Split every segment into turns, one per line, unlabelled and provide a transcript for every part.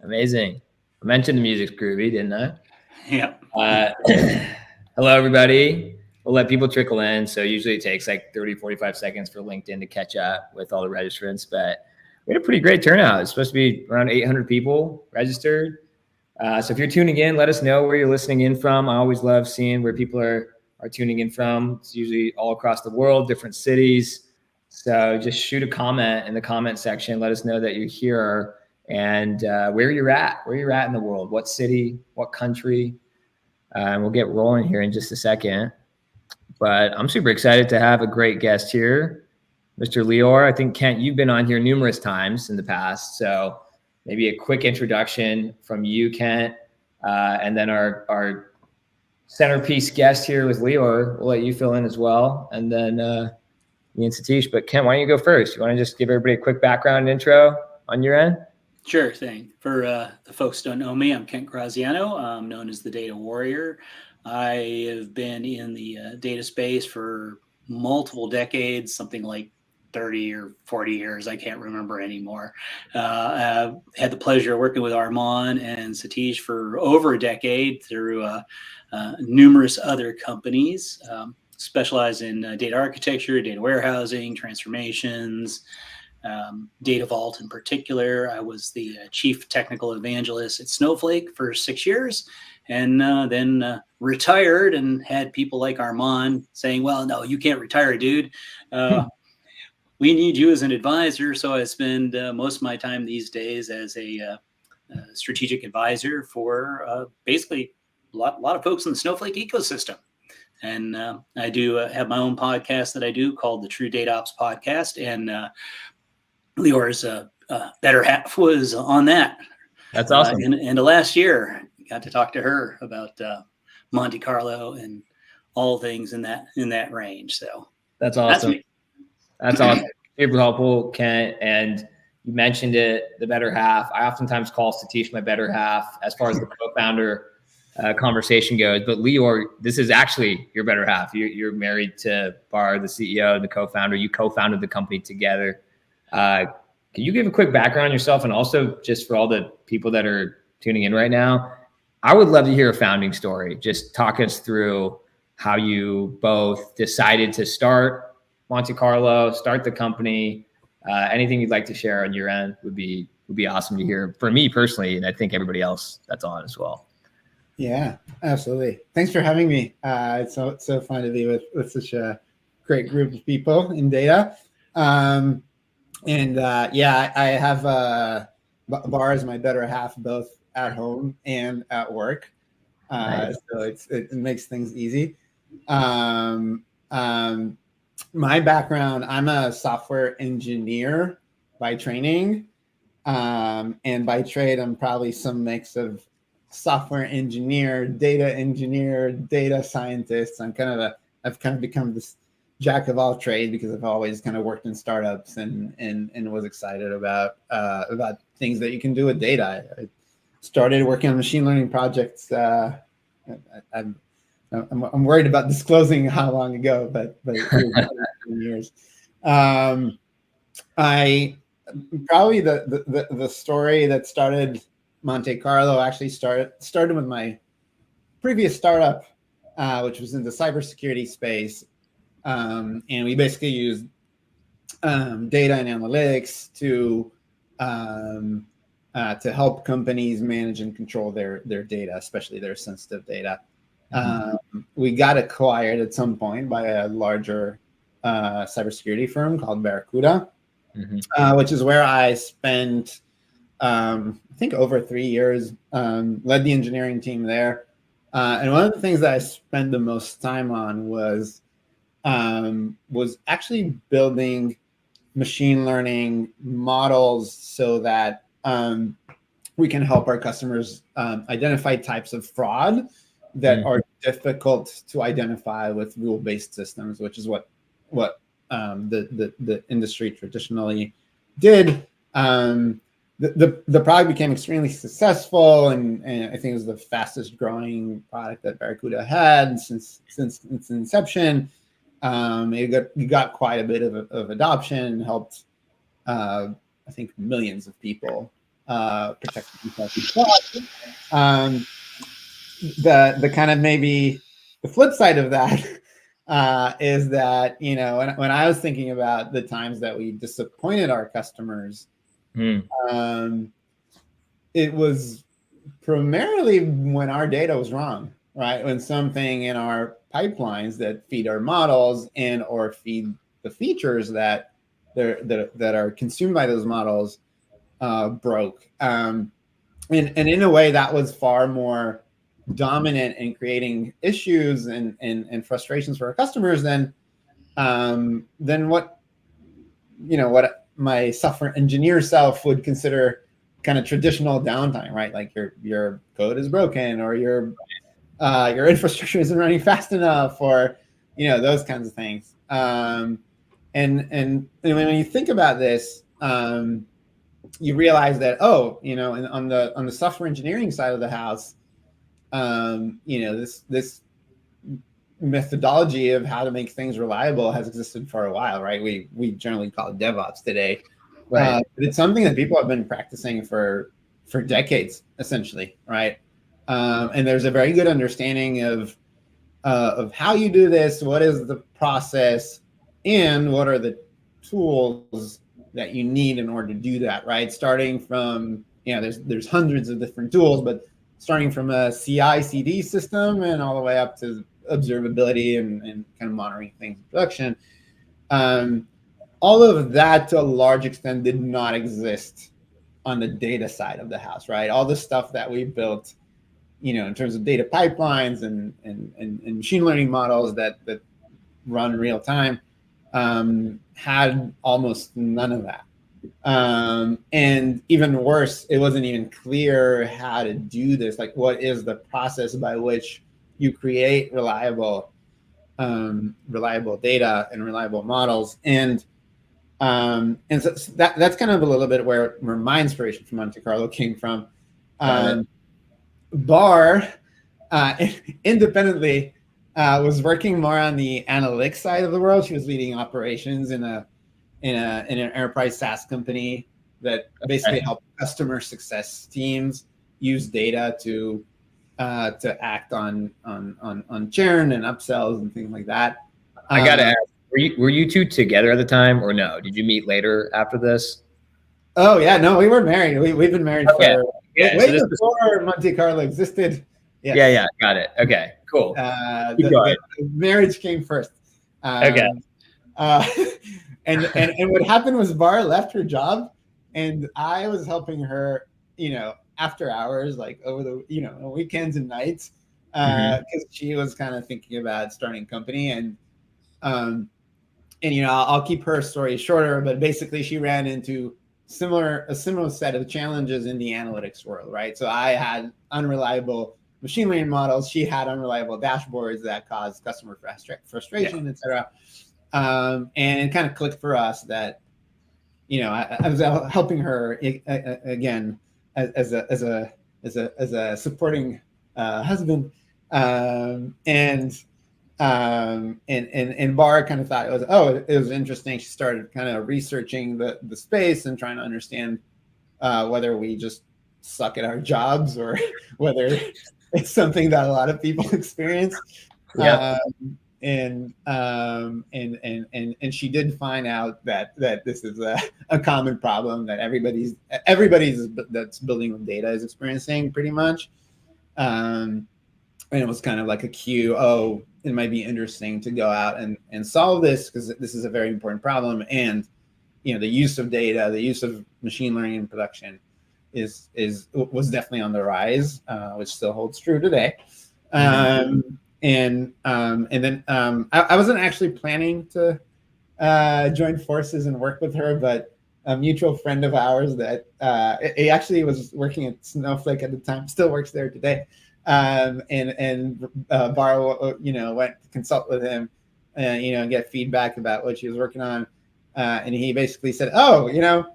Amazing. I mentioned the music's groovy, didn't I?
Yeah.
Hello, everybody. We'll let people trickle in. So usually it takes like 30, 45 seconds for LinkedIn to catch up with all the registrants. But we had a pretty great turnout. It's supposed to be around 800 people registered. So if you're tuning in, let us know where you're listening in from. I always love seeing where people are tuning in from. It's usually all across the world, different cities. So just shoot a comment in the comment section. Let us know that you're here and where you're at in the world, what city, what country. And we'll get rolling here in just a second. But I'm super excited to have a great guest here, Mr. Lior. I think, Kent, you've been on here numerous times in the past. So maybe a quick introduction from you, Kent, and then our centerpiece guest here with Lior. We'll let you fill in as well, and then me and Satish. But Kent, why don't you go first? You want to just give everybody a quick background intro on your end?
Sure thing. For the folks who don't know me, I'm Kent Graziano. I'm known as the Data Warrior. I have been in the data space for multiple decades, something like 30 or 40 years. I can't remember anymore. I've had the pleasure of working with Armon and Satish for over a decade through numerous other companies. Specialize in data architecture, data warehousing, transformations, Data Vault in particular. I was the Chief Technical Evangelist at Snowflake for 6 years, and then retired and had people like Armon saying, well, no, you can't retire, dude. We need you as an advisor. So I spend most of my time these days as a strategic advisor for basically a lot of folks in the Snowflake ecosystem. And I do have my own podcast that I do called the True Data Ops Podcast. And Lior's better half was on that.
That's awesome.
In the last year, got to talk to her about Monte Carlo and all things in that range. So
that's awesome. That's awesome. Super helpful, Kent. And you mentioned it, the better half. I oftentimes call Satish my better half as far as the co-founder conversation goes. But Lior, this is actually your better half. You're married to Bar, the CEO and the co-founder. You co-founded the company together. Can you give a quick background on yourself, and also just for all the people that are tuning in right now, I would love to hear a founding story. Just talk us through how you both decided to start Monte Carlo, start the company. Anything you'd like to share on your end would be awesome to hear for me personally, and I think everybody else that's on as well.
Yeah, absolutely. Thanks for having me. It's so fun to be with such a great group of people in data. I have Bar as my better half, both at home and at work.
Nice.
So it makes things easy. My background, I'm a software engineer by training. And by trade, I'm probably some mix of software engineer, data scientist. I've kind of become this jack of all trade because I've always kind of worked in startups and was excited about things that you can do with data. I started working on machine learning projects. I'm worried about disclosing how long ago, but years. I probably the story that started Monte Carlo actually started with my previous startup, which was in the cybersecurity space. And we basically used data and analytics to help companies manage and control their data, especially their sensitive data. We got acquired at some point by a larger cybersecurity firm called Barracuda, which is where I spent, I think, over 3 years, led the engineering team there. And one of the things that I spent the most time on was actually building machine learning models so that we can help our customers identify types of fraud that are difficult to identify with rule-based systems, which is what the industry traditionally did. The product became extremely successful, and I think it was the fastest growing product that Barracuda had since its inception. It got quite a bit of adoption, helped I think millions of people protect themselves. The kind of maybe the flip side of that is that, you know, when I was thinking about the times that we disappointed our customers, it was primarily when our data was wrong, right? When something in our pipelines that feed our models and or feed the features that are consumed by those models broke. And in a way that was far more dominant in creating issues and frustrations for our customers than what, you know, what my software engineer self would consider kind of traditional downtime, right? Like your code is broken, or your infrastructure isn't running fast enough, or, you know, those kinds of things. And when you think about this, you realize that, oh, you know, on the software engineering side of the house, you know, this methodology of how to make things reliable has existed for a while, right? We generally call it DevOps today, right? But it's something that people have been practicing for decades, essentially, right? And there's a very good understanding of how you do this, what is the process, and what are the tools that you need in order to do that, right? Starting from, you know, there's hundreds of different tools, but starting from a CI/CD system and all the way up to observability and kind of monitoring things in production. All of that, to a large extent, did not exist on the data side of the house, right? All the stuff that we built, you know, in terms of data pipelines and machine learning models that run real time, had almost none of that. And even worse, it wasn't even clear how to do this. Like, what is the process by which you create reliable data and reliable models? And so that's kind of a little bit where my inspiration for Monte Carlo came from. Bar, independently, was working more on the analytics side of the world. She was leading operations in an enterprise SaaS company that basically helped customer success teams use data to act on churn and upsells and things like that.
I gotta ask, were you two together at the time, or no? Did you meet later after this?
Oh yeah, no, we were married. We've been married for way before Monte Carlo existed. Yes.
Yeah, got it. Okay, cool.
The marriage came first.
Okay.
And what happened was Bar left her job, and I was helping her, you know, after hours, like over the, you know, weekends and nights, because she was kind of thinking about starting a company. And you know, I'll keep her story shorter, but basically she ran into a similar set of challenges in the analytics world, right? So I had unreliable machine learning models. She had unreliable dashboards that caused customer frustration, et cetera. And it kind of clicked for us that, you know, I was helping her again as a supporting husband, and Bar kind of thought it was interesting. She started kind of researching the space and trying to understand whether we just suck at our jobs or whether it's something that a lot of people experience.
Yeah.
And she did find out that this is a common problem that everybody's that's building with data is experiencing pretty much. And it was kind of like a cue. Oh, it might be interesting to go out and solve this, because this is a very important problem. And, you know, the use of data, the use of machine learning in production was definitely on the rise, which still holds true today. And then I wasn't actually planning to join forces and work with her, but a mutual friend of ours that he actually was working at Snowflake at the time, still works there today. Bar, you know, went to consult with him, you know, and get feedback about what she was working on. And he basically said, oh, you know,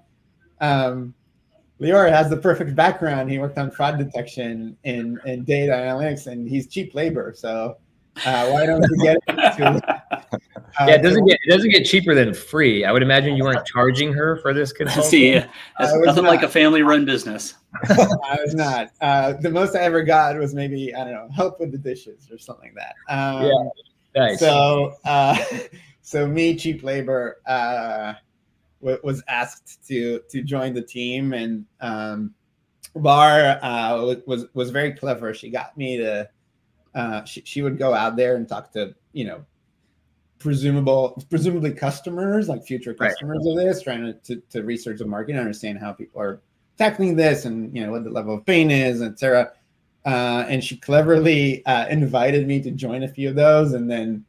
Lior has the perfect background. He worked on fraud detection and data analytics, and he's cheap labor. So why don't we get into
Yeah, it doesn't get cheaper than free. I would imagine you weren't charging her for this consulting.
See, it's nothing like a family-run business.
I was not. The most I ever got was maybe, I don't know, help with the dishes or something like that.
Yeah, nice.
So me, cheap labor, was asked to join the team, and Bar was very clever. She got me to. She would go out there and talk to presumably customers, like future customers of this, trying to research the market and understand how people are tackling this, and what the level of pain is, etc. And she cleverly invited me to join a few of those, and then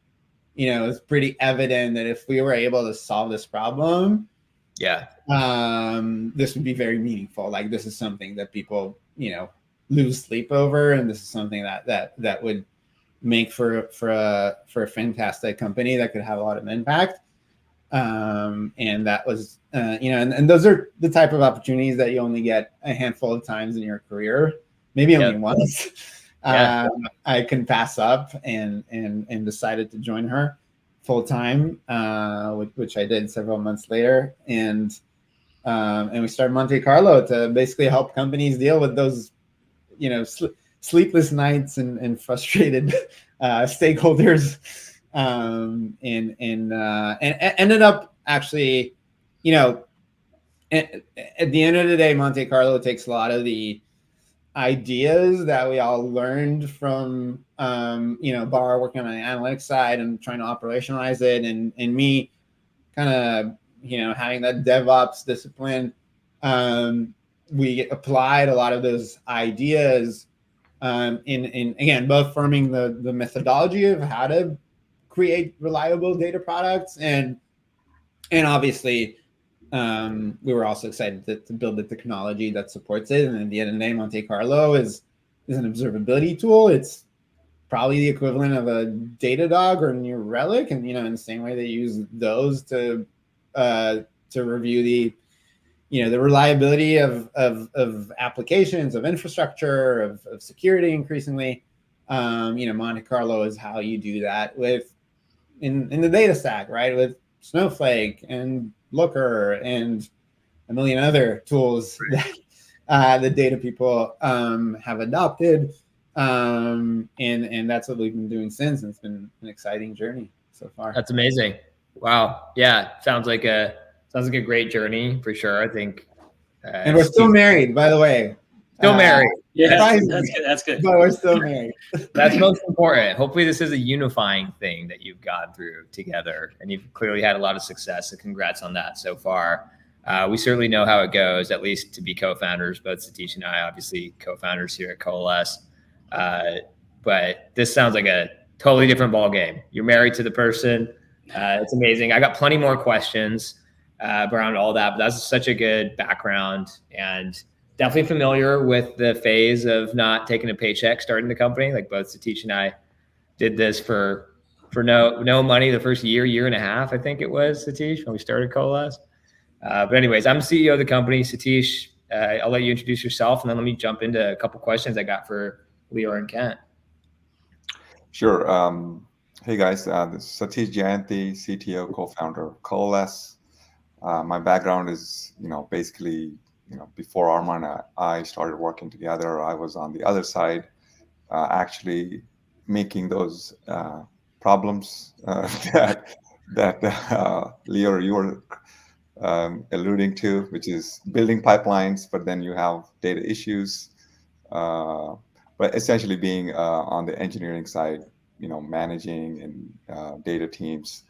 it was pretty evident that if we were able to solve this problem, this would be very meaningful. Like, this is something that people lose sleep over, and this is something that would make for a fantastic company that could have a lot of impact. And that was and those are the type of opportunities that you only get a handful of times in your career, maybe only once. I can pass up and decided to join her full time, which I did several months later, and we started Monte Carlo to basically help companies deal with those sleepless nights and frustrated stakeholders, and ended up actually, at the end of the day, Monte Carlo takes a lot of the ideas that we all learned from Bar working on the analytics side and trying to operationalize it, and me kind of having that DevOps discipline. We applied a lot of those ideas in again, both forming the methodology of how to create reliable data products, and obviously we were also excited to build the technology that supports it. And at the end of the day, Monte Carlo is an observability tool. It's probably the equivalent of a Datadog or New Relic, and in the same way they use those to review the reliability of applications, of infrastructure, of security increasingly. Monte Carlo is how you do that in the data stack, right? With Snowflake and Looker and a million other tools that the data people have adopted. And that's what we've been doing since. And it's been an exciting journey so far.
That's amazing. Wow. Yeah. Sounds like a great journey for sure. I think.
And we're still married, by the way.
Still married.
Yeah, that's good.
But we're still married.
That's most important. Hopefully this is a unifying thing that you've gone through together, and you've clearly had a lot of success. So congrats on that so far. We certainly know how it goes, at least to be co-founders, both Satish and I, obviously co-founders here at Coalesce. But this sounds like a totally different ballgame. You're married to the person. It's amazing. I got plenty more questions around all that, but that's such a good background, and definitely familiar with the phase of not taking a paycheck starting the company. Like both Satish and I did this for no money the first year and a half, I think it was, Satish, when we started Coalesce. But anyways, I'm CEO of the company. Satish, I'll let you introduce yourself, and then let me jump into a couple questions I got for Lior and Kent.
Sure. Hey guys, this is Satish Jayanthi, CTO, co-founder of Coalesce. My background is, basically, before Armon, I started working together. I was on the other side, actually making those problems that Lior, you were alluding to, which is building pipelines, but then you have data issues. But essentially being on the engineering side, managing and data teams,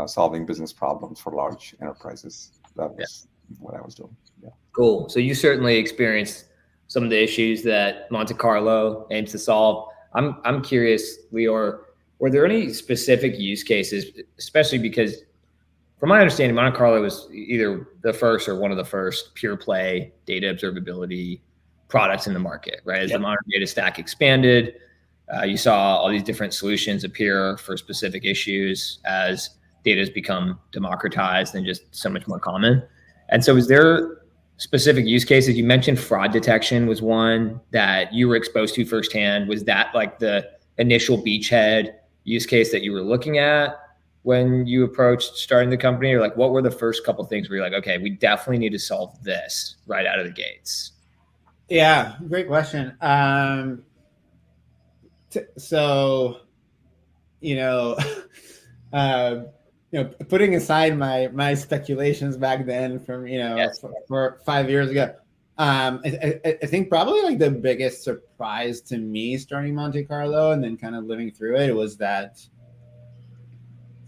solving business problems for large enterprises. That was what I was doing. Yeah.
Cool. So you certainly experienced some of the issues that Monte Carlo aims to solve. I'm curious, Lior, were there any specific use cases, especially because from my understanding, Monte Carlo was either the first or one of the first pure play data observability products in the market, right? As the modern data stack expanded, you saw all these different solutions appear for specific issues as data has become democratized and just so much more common. And so is there specific use cases? You mentioned fraud detection was one that you were exposed to firsthand. Was that like the initial beachhead use case that you were looking at? when you approached starting the company, or like what were the first couple of things where you're like, okay, we definitely need to solve this right out of the gates?
Yeah, great question. So, you know, putting aside my speculations back then from
Yes.
for 5 years ago, I think probably like the biggest surprise to me starting Monte Carlo and then kind of living through it was that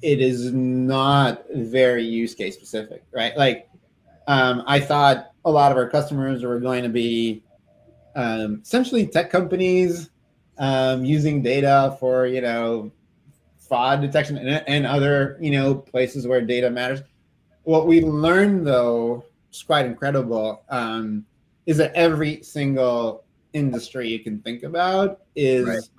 it is not very use case specific, right? Like, I thought a lot of our customers were going to be essentially tech companies using data for fraud detection and other places where data matters. What we learned though is quite incredible. Is that every single industry you can think about is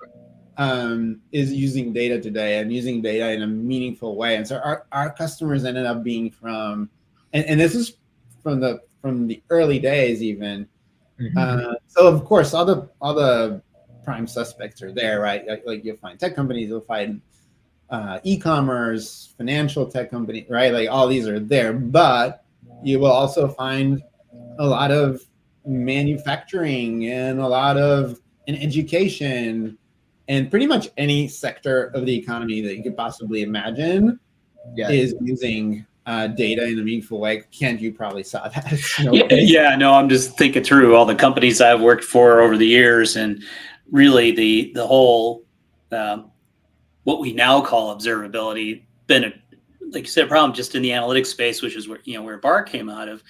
using data today and using data in a meaningful way. And so our customers ended up being from, and this is from the early days even. So of course all the prime suspects are there, right? Like you'll find tech companies, you'll find e-commerce, financial tech company, right? Like all these are there, but you will also find a lot of manufacturing and a lot of education and pretty much any sector of the economy that you could possibly imagine is using data in a meaningful way. Kent, you probably saw that.
Yeah, no, I'm just thinking through all the companies I've worked for over the years, and really the whole what we now call observability been like you said, a problem just in the analytics space, which is where Bar came out of.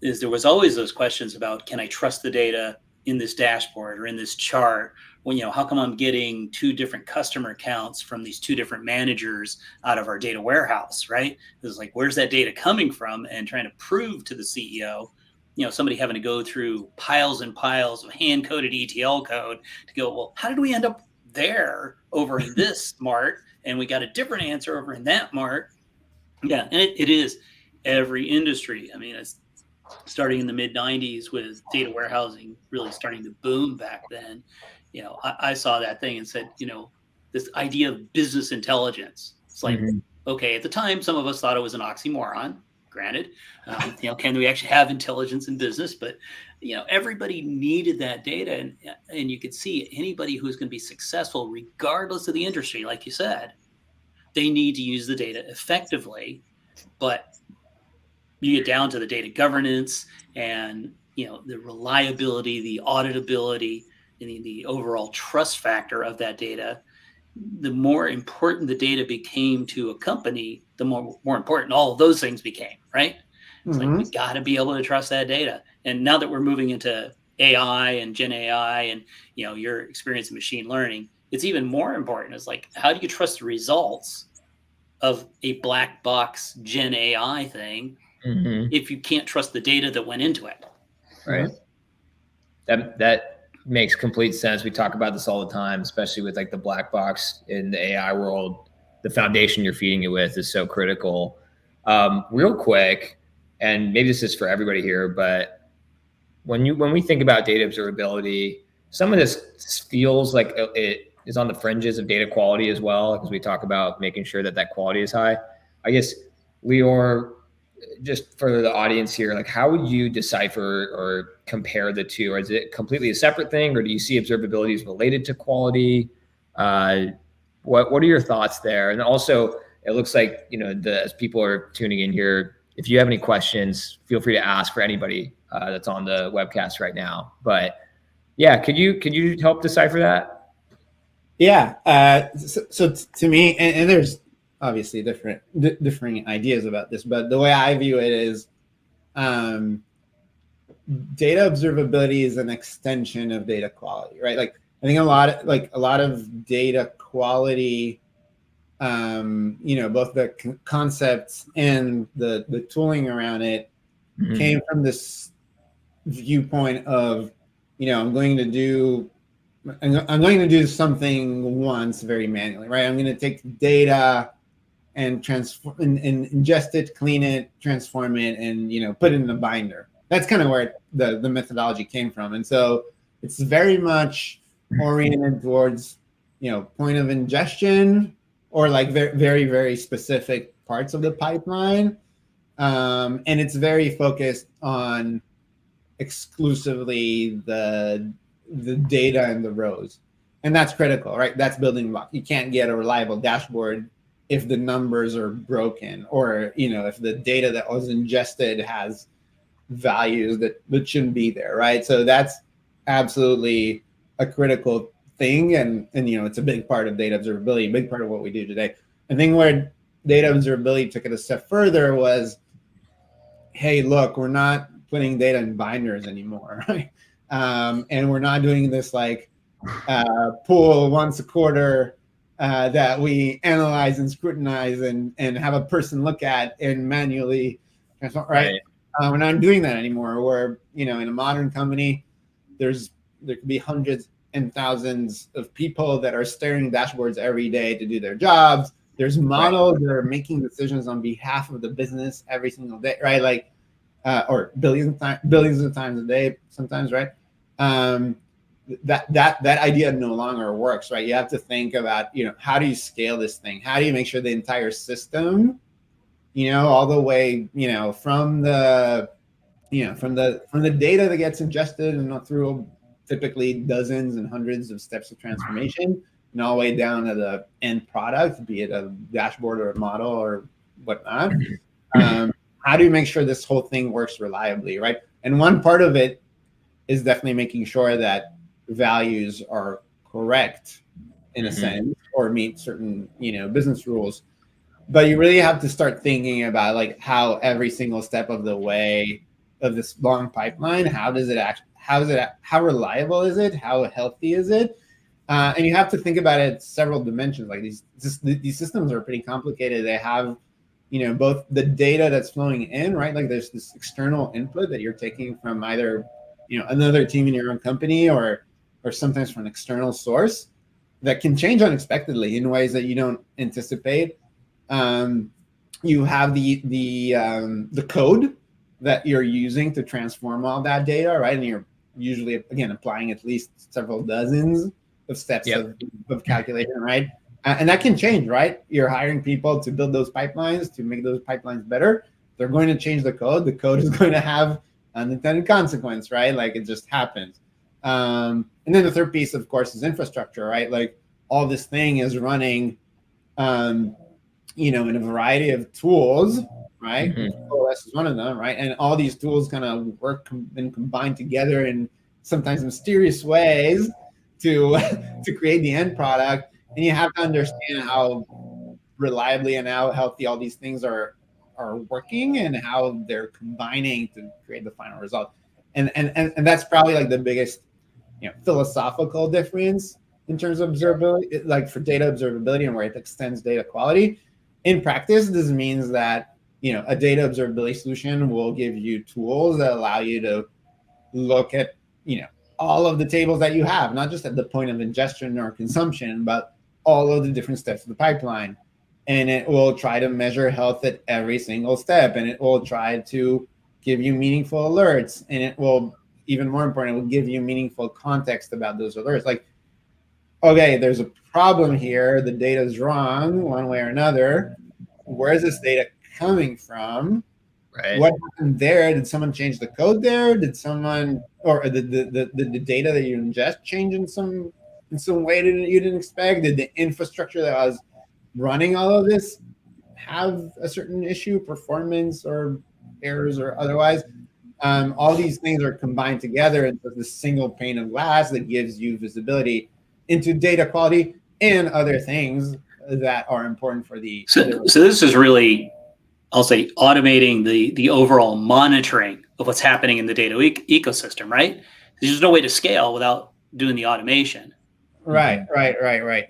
Is there was always those questions about, can I trust the data in this dashboard or in this chart? When, how come I'm getting 2 different customer accounts from these 2 different managers out of our data warehouse, right? It's like, where's that data coming from? And trying to prove to the CEO, somebody having to go through piles and piles of hand-coded ETL code to go, well, how did we end up there over in this mart? And we got a different answer over in that mart. Yeah, and it is every industry. I mean, it's starting in the mid 90s with data warehousing really starting to boom back then. I saw that thing and said, this idea of business intelligence. It's like, okay, at the time, some of us thought it was an oxymoron. Granted, can we actually have intelligence in business? But everybody needed that data, and you could see anybody who's going to be successful, regardless of the industry, like you said, they need to use the data effectively. But you get down to the data governance and the reliability, the auditability, and the overall trust factor of that data. The more important the data became to a company, the more important all of those things became, right? It's like, we got to be able to trust that data. And now that we're moving into AI and Gen AI and your experience in machine learning, it's even more important. It's like, how do you trust the results of a black box Gen AI thing if you can't trust the data that went into it?
Right. That makes complete sense. We talk about this all the time, especially with like the black box in the AI world. The foundation you're feeding it with is so critical. Real quick, and maybe this is for everybody here, but when we think about data observability, some of this feels like it is on the fringes of data quality as well, because we talk about making sure that quality is high. I guess, Lior, just for the audience here, like how would you decipher or compare the two? Or is it completely a separate thing, or do you see observability as related to quality? What are your thoughts there? And also, it looks like as people are tuning in here, if you have any questions, feel free to ask for anybody that's on the webcast right now. But yeah, could you help decipher that?
Yeah. So to me, and there's obviously differing ideas about this, but the way I view it is data observability is an extension of data quality, right? Like I think a lot of data quality, both the concepts and the tooling around it came from this viewpoint of, I'm going to do something once very manually, right? I'm going to take data and transform and ingest it, clean it, transform it, and put it in a binder. That's kind of where the methodology came from. And so it's very much oriented towards point of ingestion or like very, very, very specific parts of the pipeline. And it's very focused on exclusively the data and the rows. And that's critical, right? That's building block. You can't get a reliable dashboard if the numbers are broken, or if the data that was ingested has values that shouldn't be there, right? So that's absolutely a critical thing, and it's a big part of data observability, a big part of what we do today. I think where data observability took it a step further was, hey, look, we're not putting data in binders anymore, right? And we're not doing this like pool once a quarter that we analyze and scrutinize and have a person look at and manually, right? We're not doing that anymore. We're, in a modern company, there could be hundreds and thousands of people that are staring dashboards every day to do their jobs. There's models that are making decisions on behalf of the business every single day, right? Like, or billions of times a day, sometimes, right? That idea no longer works, right? You have to think about, how do you scale this thing? How do you make sure the entire system, all the way, from the data that gets ingested and through typically dozens and hundreds of steps of transformation, and all the way down to the end product, be it a dashboard or a model or whatnot. How do you make sure this whole thing works reliably, right? And one part of it is definitely making sure that values are correct in a sense, or meet certain, business rules. But you really have to start thinking about like how every single step of the way of this long pipeline, how reliable is it? How healthy is it? And you have to think about it several dimensions. Like these systems are pretty complicated. They have, both the data that's flowing in, right? Like there's this external input that you're taking from either, another team in your own company, or sometimes from an external source that can change unexpectedly in ways that you don't anticipate. You have the code that you're using to transform all that data, right? And you're usually, again, applying at least several dozens of steps of calculation, right? And that can change, right? You're hiring people to build those pipelines, to make those pipelines better. They're going to change the code. The code is going to have unintended consequence, right? Like it just happens. And then the third piece, of course, is infrastructure, right? Like all this thing is running, in a variety of tools, right? Coalesce is one of them, right? And all these tools kind of work and combine together in sometimes mysterious ways to create the end product. And you have to understand how reliably and how healthy all these things are working, and how they're combining to create the final result. And that's probably like the biggest, philosophical difference in terms of observability, like for data observability and where it extends data quality. In practice, this means that, a data observability solution will give you tools that allow you to look at, all of the tables that you have, not just at the point of ingestion or consumption, but all of the different steps of the pipeline. And it will try to measure health at every single step. And it will try to give you meaningful alerts. And it will, even more important, it will give you meaningful context about those alerts. Like, okay, there's a problem here. The data is wrong one way or another. Where is this data coming from?
Right.
What happened there? Did someone change the code there? Did someone, or the data that you ingest change in some way that you didn't expect? Did the infrastructure that was running all of this have a certain issue, performance or errors or otherwise? All these things are combined together into this single pane of glass that gives you visibility into data quality and other things that are important for the.
So this is really, I'll say, automating the overall monitoring of what's happening in the data ecosystem, right? There's no way to scale without doing the automation.
Right.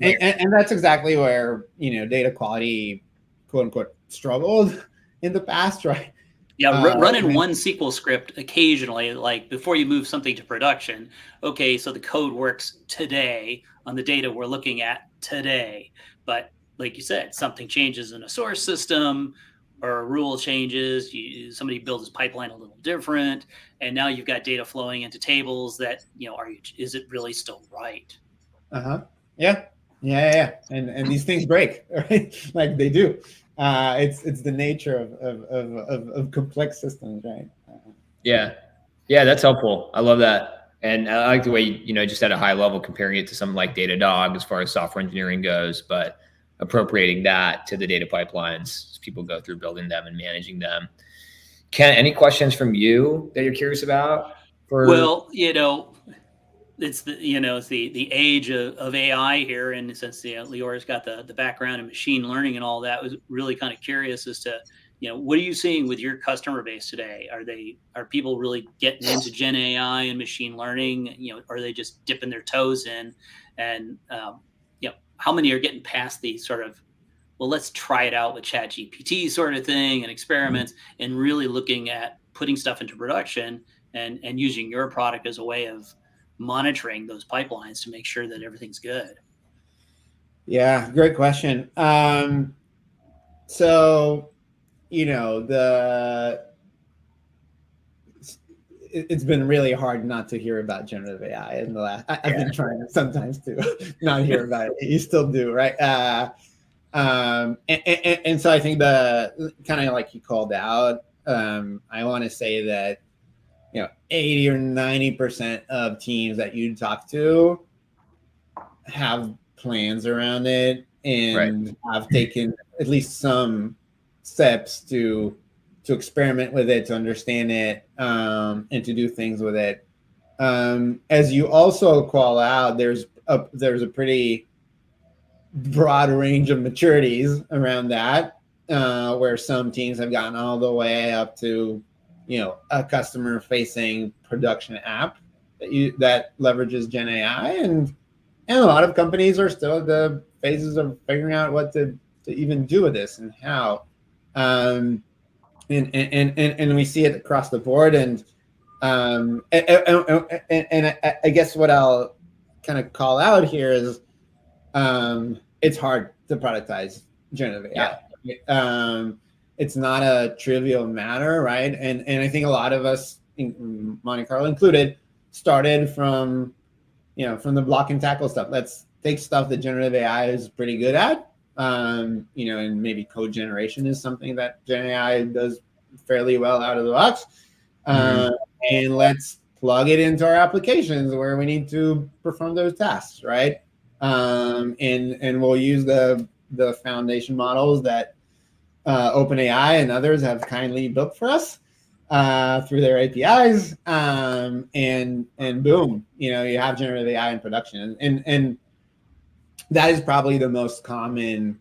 And that's exactly where, data quality, quote unquote, struggled in the past, right?
Yeah, running one SQL script occasionally, like before you move something to production. Okay, so the code works today on the data we're looking at today. But like you said, something changes in a source system, or a rule changes, somebody builds his pipeline a little different, and now you've got data flowing into tables that, is it really still right?
Yeah. Yeah. And these things break, right? Like they do. It's the nature of complex systems, right?
Yeah. Yeah, that's helpful. I love that. And I like the way, just at a high level, comparing it to something like Datadog as far as software engineering goes, but appropriating that to the data pipelines as people go through building them and managing them. Ken, any questions from you that you're curious about?
Well, it's the age of AI here, and since Lior's got the background in machine learning and all that, I was really kind of curious as to what are you seeing with your customer base today? Are people really getting into Gen AI and machine learning? Are they just dipping their toes in? And how many are getting past the sort of, well, let's try it out with Chat GPT sort of thing and experiments, and really looking at putting stuff into production and using your product as a way of monitoring those pipelines to make sure that everything's good?
Yeah, great question. So, it's been really hard not to hear about generative AI in the last. I've been trying sometimes to not hear about it. You still do, right? And so I think the kind of like you called out. I want to say that 80 or 90% of teams that you talk to have plans around it and have taken at least some steps to experiment with it, to understand it, and to do things with it. As you also call out, there's a pretty broad range of maturities around that, where some teams have gotten all the way up to a customer-facing production app that leverages Gen AI, and a lot of companies are still at the phases of figuring out what to even do with this and how. And we see it across the board. And I guess what I'll kind of call out here is it's hard to productize generative AI. Yeah. It's not a trivial matter, right? And I think a lot of us, Monte Carlo included, started from the block and tackle stuff. Let's take stuff that generative AI is pretty good at. And maybe code generation is something that Gen AI does fairly well out of the box. And let's plug it into our applications where we need to perform those tasks, right? And we'll use the foundation models that OpenAI and others have kindly built for us through their APIs, and boom, you have generative AI in production, and that is probably the most common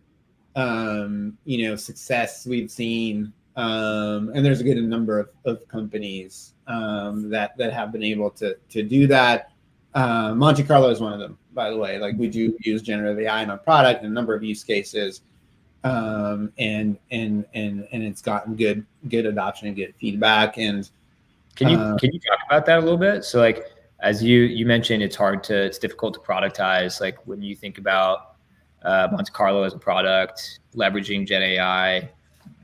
success we've seen, and there's a good number of companies that have been able to do that. Monte Carlo is one of them, by the way. Like, we do use generative AI in our product in a number of use cases. And it's gotten good adoption and good feedback. And
can you talk about that a little bit? So, like, as you mentioned, it's difficult to productize. Like, when you think about Monte Carlo as a product, leveraging Gen AI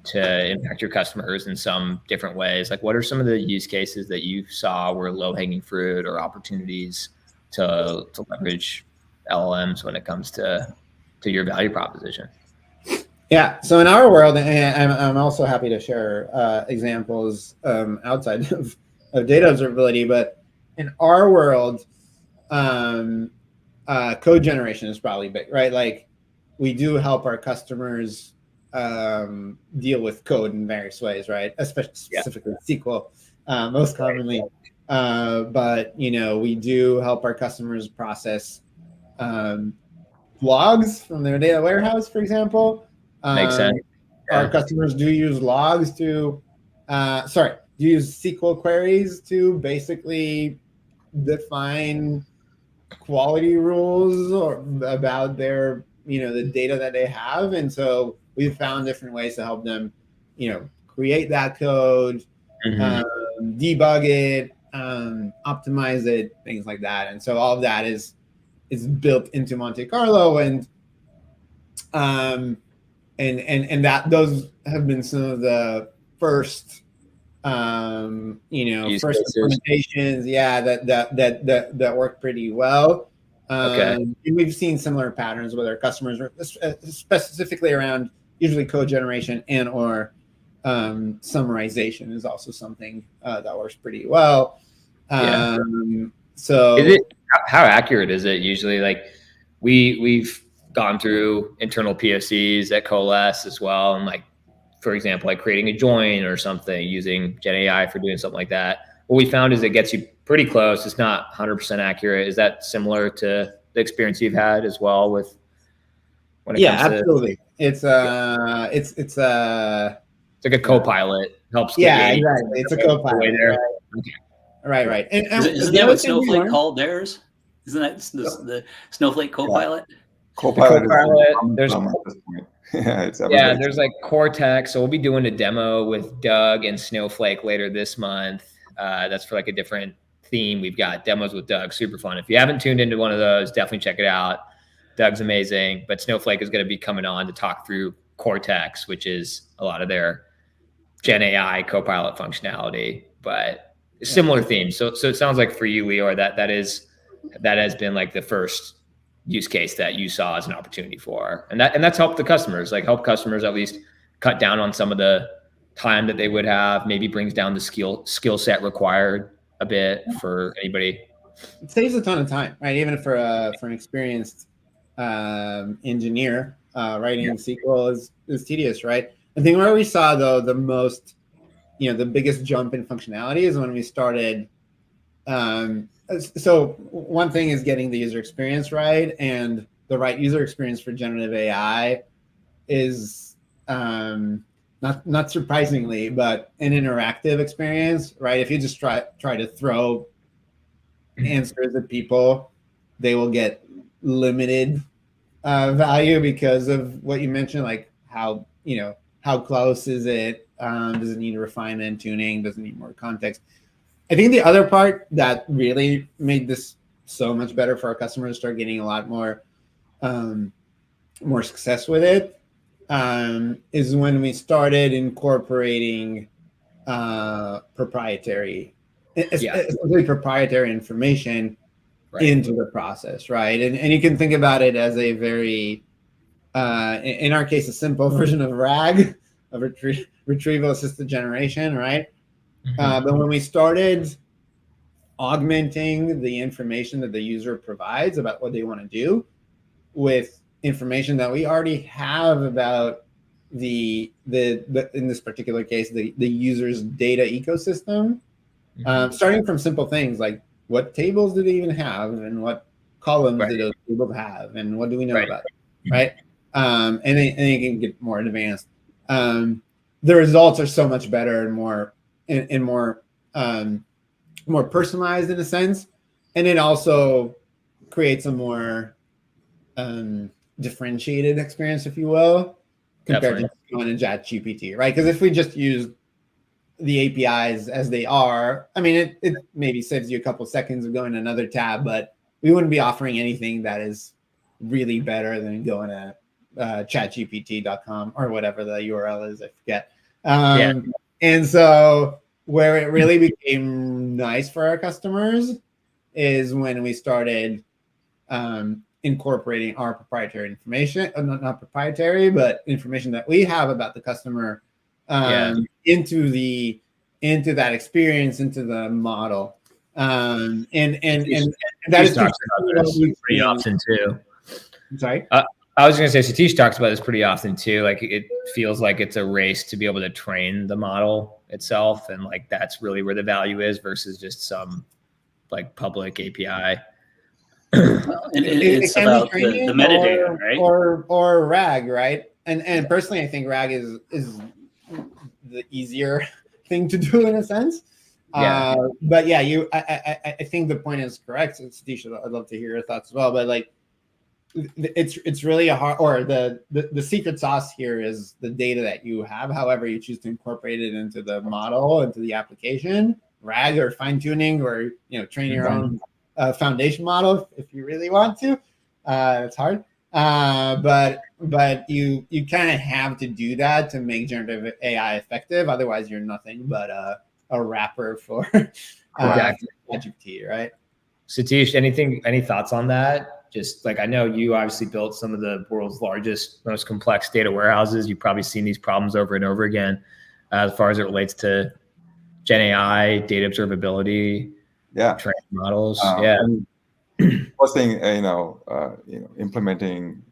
to impact your customers in some different ways, like, what are some of the use cases that you saw were low hanging fruit or opportunities to leverage LLMs when it comes to your value proposition?
Yeah. So in our world, and I'm also happy to share examples outside of data observability, but in our world, code generation is probably big, right? Like, we do help our customers deal with code in various ways, right? Especially specifically SQL, most commonly. But we do help our customers process logs from their data warehouse, for example.
Makes sense.
Our customers do use logs to, use SQL queries to basically define quality rules or about their, the data that they have. And so we've found different ways to help them, create that code, debug it, optimize it, things like that. And so all of that is built into Monte Carlo, and that those have been some of the first
Use
first
cases.
implementations, that work pretty well.
Okay.
And we've seen similar patterns with our customers, specifically around usually code generation and or summarization is also something that works pretty well. So
is it how accurate is it usually? Like we've gone through internal POCs at Coalesce as well, and like for example, like creating a join or something using Gen AI for doing something like that. What we found is it gets you pretty close. It's not 100% accurate. Is that similar to the experience you've had as well with when it comes to?
absolutely. It's
It's like a co-pilot helps get
yeah,
80%
exactly. It's a
of the way
co-pilot.
there.
Right. And
Isn't
the
that
other
what
thing we
Snowflake
learned-
called theirs? Isn't that the Snowflake Copilot?
Copilot is
Copilot, there's
at this point. Yeah, it's
yeah,
everybody.
there's like Cortex. So we'll be doing a demo with Doug and Snowflake later this month. That's for like a different theme. We've got demos with Doug, super fun. If you haven't tuned into one of those, definitely check it out. Doug's amazing, but Snowflake is going to be coming on to talk through Cortex, which is a lot of their Gen AI Copilot functionality, but similar themes. So it sounds like for you, Lior, that has been like the first use case that you saw as an opportunity for, and that's helped the customers, like help customers at least cut down on some of the time that they would have, maybe brings down the skill set required a bit for anybody.
It saves a ton of time, right? Even for an experienced engineer, writing SQL is tedious, right? I think where we saw though the most, the biggest jump in functionality is when we started. So one thing is getting the user experience right, and the right user experience for generative AI is not surprisingly, but an interactive experience, right? If you just try to throw answers at people, they will get limited value because of what you mentioned, like how close is it? Does it need refinement, tuning? Does it need more context? I think the other part that really made this so much better for our customers, start getting a lot more success with it, is when we started incorporating proprietary information into the process, right? And you can think about it as a very, in our case, a simple version of RAG, of retrieval assisted generation, right? But when we started augmenting the information that the user provides about what they want to do with information that we already have about the in this particular case, the user's data ecosystem, starting from simple things like what tables do they even have, and what columns do those tables have, and what do we know about them, right? And then you can get more advanced. The results are so much better and more personalized in a sense, and it also creates a more differentiated experience, if you will, compared to going in ChatGPT, right? Because if we just use the APIs as they are, I mean, it maybe saves you a couple seconds of going to another tab, but we wouldn't be offering anything that is really better than going to chatgpt.com or whatever the URL is, I forget. And so where it really became nice for our customers is when we started incorporating our proprietary information, not proprietary, but information that we have about the customer into that experience, into the model. And that is
pretty often too.
I'm sorry?
I was going to say, Satish talks about this pretty often too. Like it feels like it's a race to be able to train the model itself. And like, that's really where the value is versus just some like public API.
Well, and it's about the metadata, right?
Or RAG, right? And personally, I think RAG is the easier thing to do in a sense. But yeah, I think the point is correct. Satish, I'd love to hear your thoughts as well. But like, it's really a hard, or the secret sauce here is the data that you have. However you choose to incorporate it into the model, into the application, RAG or fine tuning, or train your own foundation model if you really want to. It's hard, but you kind of have to do that to make generative AI effective. Otherwise, you're nothing but a wrapper for ChatGPT, right?
Satish, any thoughts on that? Just like, I know you obviously built some of the world's largest, most complex data warehouses. You've probably seen these problems over and over again, as far as it relates to Gen AI, data observability, training models.
First thing, implementing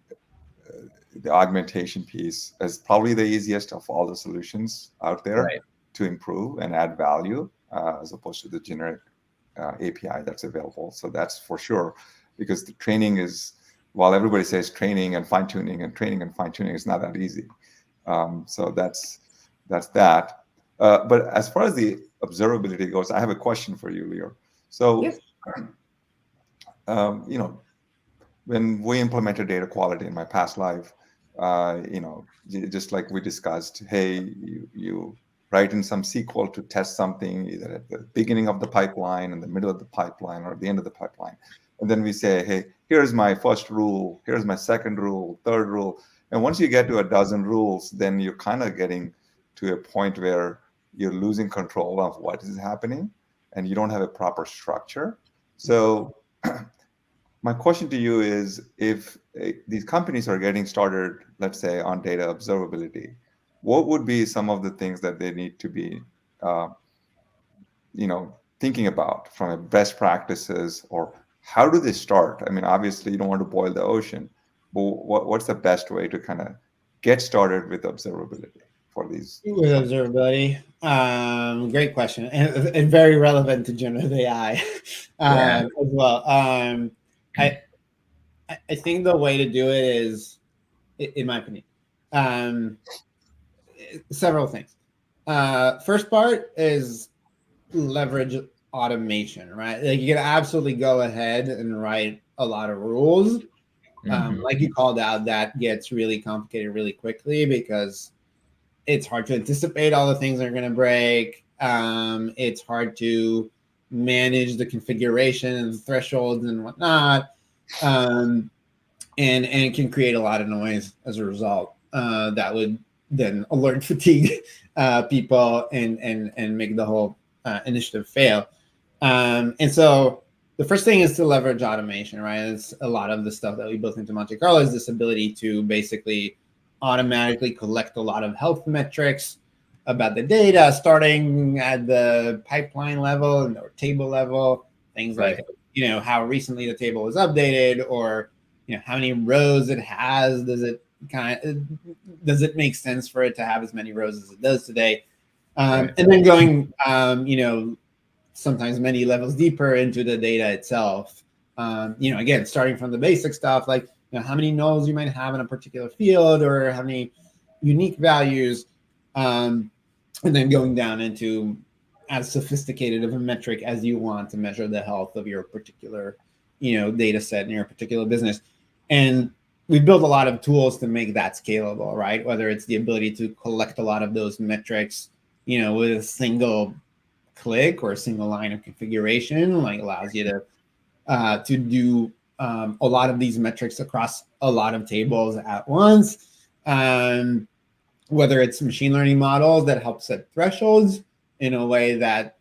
the augmentation piece is probably the easiest of all the solutions out there to improve and add value, as opposed to the generic API that's available. So that's for sure, because the training is, while everybody says training and fine tuning, it's not that easy. So that's that. But as far as the observability goes, I have a question for you, Lior. So, when we implemented data quality in my past life, just like we discussed, hey, you write in some SQL to test something either at the beginning of the pipeline, in the middle of the pipeline, or at the end of the pipeline. And then we say, hey, here's my first rule, here's my second rule, third rule. And once you get to a dozen rules, then you're kind of getting to a point where you're losing control of what is happening and you don't have a proper structure. So my question to you is, if these companies are getting started, let's say on data observability, what would be some of the things that they need to be, thinking about from a best practices, or how do they start? I mean, obviously you don't want to boil the ocean, but what's the best way to kind of get started with observability for these?
With observability, great question, and very relevant to generative AI as well. I think the way to do it is, in my opinion, several things. First part is leverage automation, right? Like, you can absolutely go ahead and write a lot of rules. Like you called out, that gets really complicated really quickly because it's hard to anticipate all the things that are going to break. It's hard to manage the configuration and the thresholds and whatnot. And it can create a lot of noise as a result. That would then alert fatigue people and make the whole initiative fail. And so the first thing is to leverage automation, right? It's a lot of the stuff that we built into Monte Carlo is this ability to basically automatically collect a lot of health metrics about the data, starting at the pipeline level or table level, things like, how recently the table was updated, or, how many rows it has. Does it make sense for it to have as many rows as it does today? And then going, sometimes many levels deeper into the data itself. Again, starting from the basic stuff, like, how many nulls you might have in a particular field, or how many unique values, and then going down into as sophisticated of a metric as you want to measure the health of your particular, data set in your particular business. And we've built a lot of tools to make that scalable, right? Whether it's the ability to collect a lot of those metrics, with a single click or a single line of configuration, like allows you to do a lot of these metrics across a lot of tables at once. Whether it's machine learning models that help set thresholds in a way that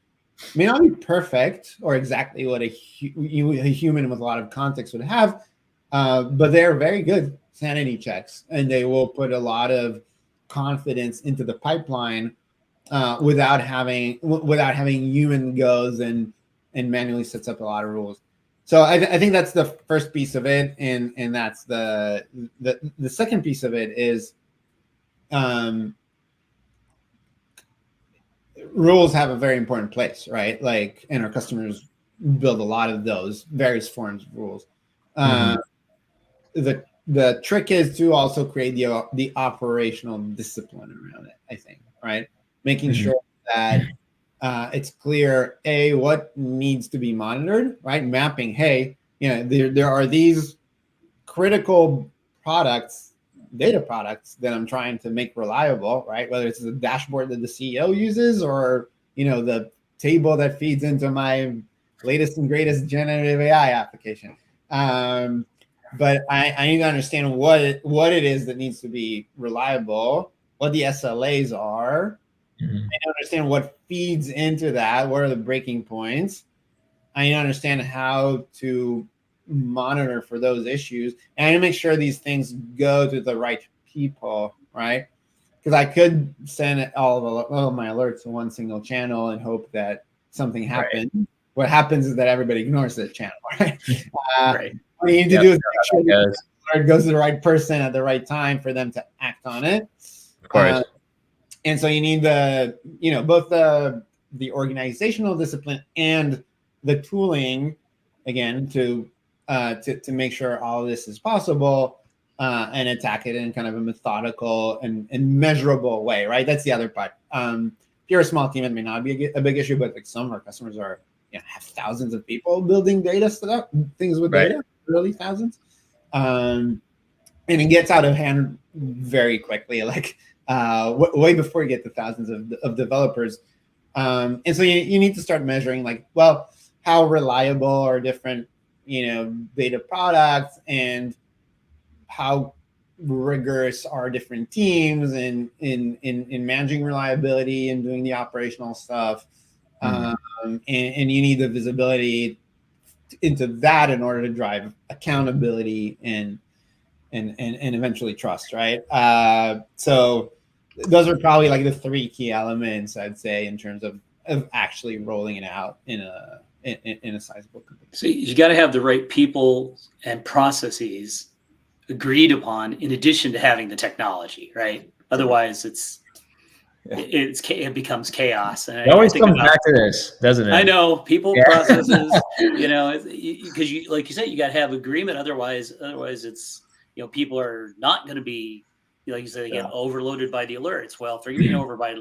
may not be perfect or exactly what a human with a lot of context would have, but they're very good sanity checks, and they will put a lot of confidence into the pipeline without having human goes and manually sets up a lot of rules. So I think that's the first piece of it, and that's the second piece of it is rules have a very important place, right? Like, and our customers build a lot of those various forms of rules. The trick is to also create the operational discipline around it, I think, right? Making sure that it's clear, what needs to be monitored, right? Mapping, hey, there are these critical data products that I'm trying to make reliable, right? Whether it's the dashboard that the CEO uses, or, the table that feeds into my latest and greatest generative AI application. But I need to understand what it is that needs to be reliable, what the SLAs are. I need to understand what feeds into that. What are the breaking points? I need to understand how to monitor for those issues, and I need to make sure these things go to the right people, right? Because I could send all of my alerts to one single channel and hope that something happens. Right. What happens is that everybody ignores that channel, right?
Right.
What you need to do is make sure the alert goes to the right person at the right time for them to act on it.
Of course.
And so you need the, both the organizational discipline and the tooling, again, to make sure all of this is possible, and attack it in kind of a methodical and measurable way, right? That's the other part. If you're a small team, it may not be a big issue, but like some of our customers are, have thousands of people building data stuff, things with data, really thousands. And it gets out of hand very quickly, like way before you get to thousands of developers. And so you need to start measuring, like, well, how reliable are different, data products, and how rigorous are different teams in managing reliability and doing the operational stuff. And you need the visibility into that in order to drive accountability and eventually trust, right? So those are probably like the three key elements, I'd say, in terms of actually rolling it out in a sizable company.
So you got to have the right people and processes agreed upon, in addition to having the technology, right? Otherwise, it becomes chaos. And
it always comes back to this, doesn't it?
I know, people, processes, because you, like you said, you got to have agreement. Otherwise it's, people are not going to be, like you said, again, overloaded by the alerts. Well, if they're getting over by the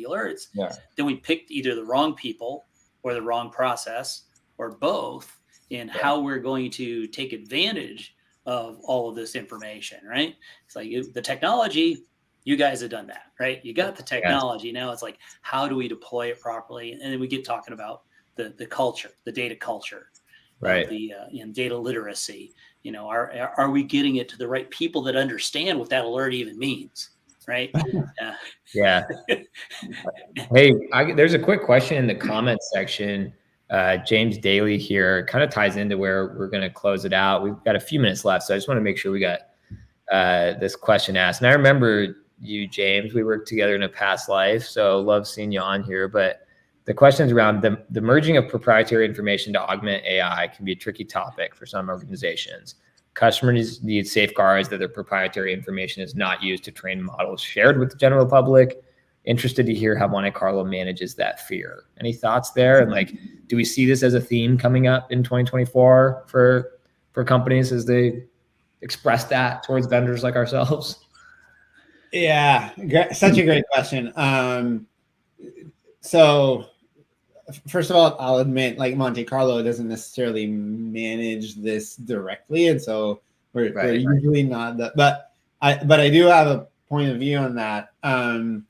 alerts, then we picked either the wrong people or the wrong process or both in how we're going to take advantage of all of this information, right? It's like the technology, you guys have done that, right? You got the technology. Now it's like, how do we deploy it properly? And then we get talking about the culture, the data culture,
right?
The data literacy. Are we getting it to the right people that understand what that alert even means, right?
Yeah. Hey, there's a quick question in the comments section. James Daly here kind of ties into where we're going to close it out. We've got a few minutes left, so I just want to make sure we got this question asked. And I remember you, James. We worked together in a past life, so love seeing you on here. But the questions around the merging of proprietary information to augment AI can be a tricky topic for some organizations. Customers need safeguards that their proprietary information is not used to train models shared with the general public. Interested to hear how Monte Carlo manages that fear. Any thoughts there? And like, do we see this as a theme coming up in 2024 for companies as they express that towards vendors like ourselves?
Yeah, such a great question. So first of all, I'll admit, like, Monte Carlo doesn't necessarily manage this directly, and so we're usually not that. But I do have a point of view on that. And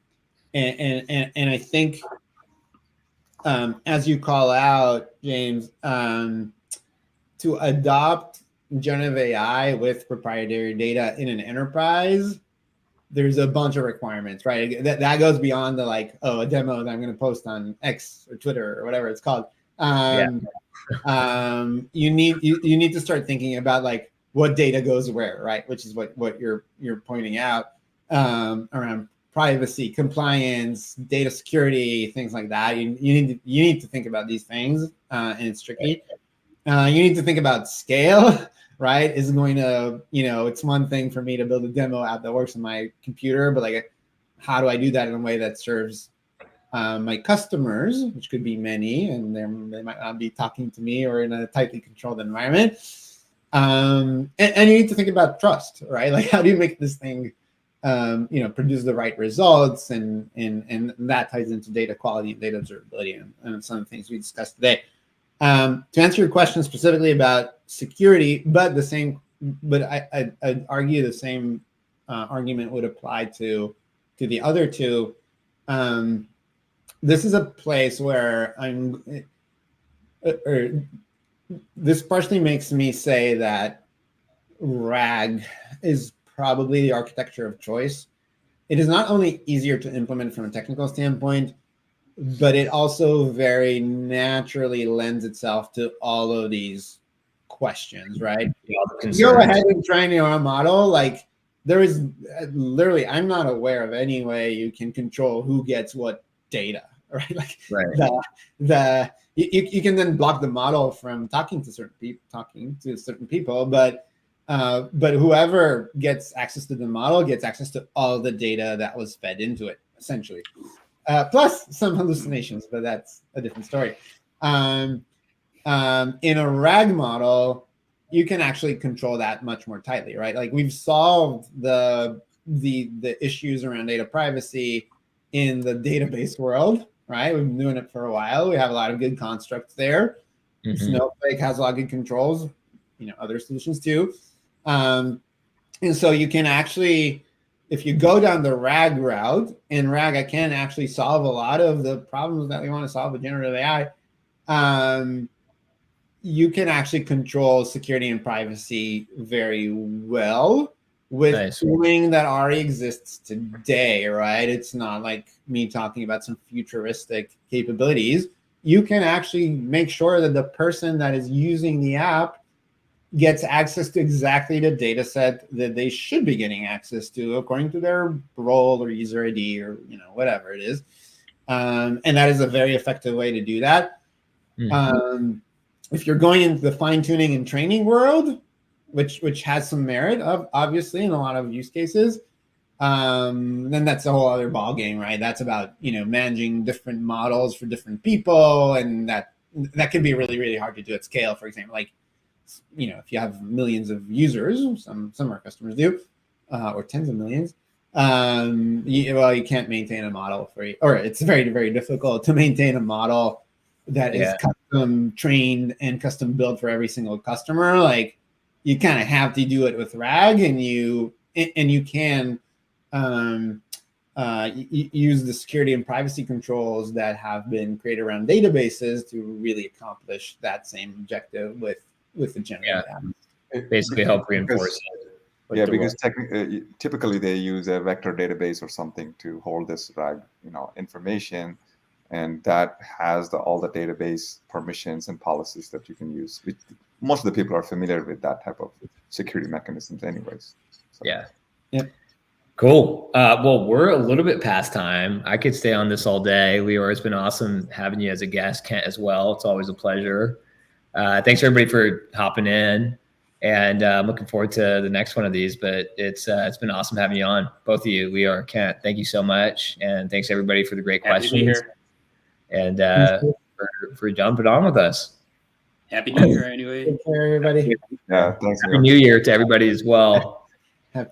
I think, as you call out, James, to adopt generative AI with proprietary data in an enterprise, there's a bunch of requirements, right? That goes beyond the, like, a demo that I'm going to post on X or Twitter or whatever it's called. You need to start thinking about, like, what data goes where, right? Which is what you're pointing out, around privacy, compliance, data security, things like that. You need to think about these things, and it's tricky. You need to think about scale. Right, is going to, it's one thing for me to build a demo app that works on my computer, but like, how do I do that in a way that serves my customers, which could be many, and they might not be talking to me or in a tightly controlled environment. And you need to think about trust, right? Like, how do you make this thing, produce the right results, and that ties into data quality and data observability and some of the things we discussed today. To answer your question specifically about security, but I'd argue the same argument would apply to the other two. This is a place where this partially makes me say that RAG is probably the architecture of choice. It is not only easier to implement from a technical standpoint, but it also very naturally lends itself to all of these questions, right?
all the
Go
concerns.
ahead and train your own model. Like there is literally, I'm not aware of any way you can control who gets what data, right? Like you can then block the model from talking to certain people, but whoever gets access to the model gets access to all the data that was fed into it, essentially. Plus some hallucinations, but that's a different story. In a RAG model, you can actually control that much more tightly, right? Like we've solved the issues around data privacy in the database world, right? We've been doing it for a while. We have a lot of good constructs there. Snowflake has a lot of good controls, other solutions too. And so you can actually, if you go down the RAG route, in RAG, I can actually solve a lot of the problems that we want to solve with generative AI. You can actually control security and privacy very well with tooling that already exists today, right? It's not like me talking about some futuristic capabilities. You can actually make sure that the person that is using the app gets access to exactly the data set that they should be getting access to according to their role or user ID or whatever it is. And that is a very effective way to do that. If you're going into the fine-tuning and training world, which has some merit, obviously, in a lot of use cases, then that's a whole other ballgame, right? That's about managing different models for different people, and that can be really, really hard to do at scale. For example, like if you have millions of users, some of our customers do, or tens of millions, you can't maintain a model or it's very, very difficult to maintain a model that is custom trained and custom built for every single customer. Like you kind of have to do it with RAG, and you can use the security and privacy controls that have been created around databases to really accomplish that same objective with the generative AI.
Basically help reinforce it.
Because typically they use a vector database or something to hold this RAG information, and that has all the database permissions and policies that you can use. Most of the people are familiar with that type of security mechanisms anyways. So.
Yeah.
Cool. Well, we're a little bit past time. I could stay on this all day. Lior, it's been awesome having you as a guest. Kent as well. It's always a pleasure. Thanks everybody for hopping in, and I'm looking forward to the next one of these, but it's been awesome having you on, both of you, Lior, Kent. Thank you so much. And thanks everybody for the great questions.
Happy to be here.
And for jumping on with us.
Happy New Year anyway.
Take care, everybody.
Yeah, thanks.
Happy New Year to everybody as well.
Happy